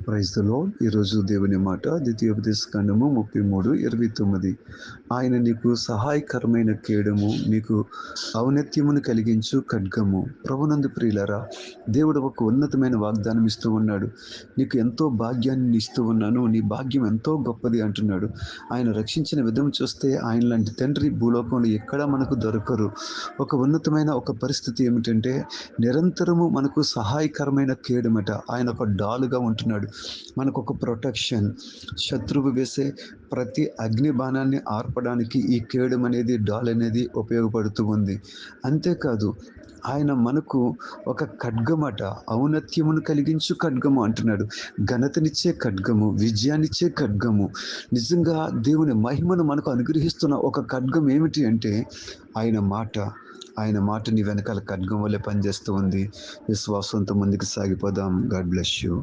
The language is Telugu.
Praise the lord. ఈరోజు దేవుని మాట ద్వితీయోపదేశ కాండము 33:29. ఆయన నీకు సహాయకరమైన కేడము, నీకు ఔన్నత్యమును కలిగించు ఖడ్గము. ప్రభునందు ప్రియులారా, దేవుడు ఒక ఉన్నతమైన వాగ్దానం ఇస్తూ ఉన్నాడు. నీకు ఎంతో భాగ్యాన్ని ఇస్తూ ఉన్నాను, నీ భాగ్యం ఎంతో గొప్పది అంటున్నాడు. ఆయన రక్షించిన విధం చూస్తే ఆయన లాంటి తండ్రి భూలోకంలో ఎక్కడా మనకు దొరకరు. ఒక ఉన్నతమైన ఒక పరిస్థితి ఏమిటంటే, నిరంతరము మనకు సహాయకరమైన కేడమట. ఆయన ఒక డాలుగా ఉంటున్నాడు. మనకు ఒక ప్రొటెక్షన్. శత్రువు వేసే ప్రతి అగ్ని బాణాన్ని ఆర్పడానికి ఈ కేడెం అనేది, డాల్ అనేది ఉపయోగపడుతూ ఉంది. అంతేకాదు, ఆయన మనకు ఒక ఖడ్గమట. ఔన్నత్యమును కలిగించు ఖడ్గము అంటున్నాడు. ఘనతనిచ్చే ఖడ్గము, విజయాన్నిచ్చే ఖడ్గము. నిజంగా దేవుని మహిమను మనకు అనుగ్రహిస్తున్న ఒక ఖడ్గం ఏమిటి అంటే ఆయన మాట. ఆయన మాట నీ వెనకాల ఖడ్గం వల్లే పనిచేస్తూ ఉంది. విశ్వాసంతో ముందుకు సాగిపోదాం. God bless you.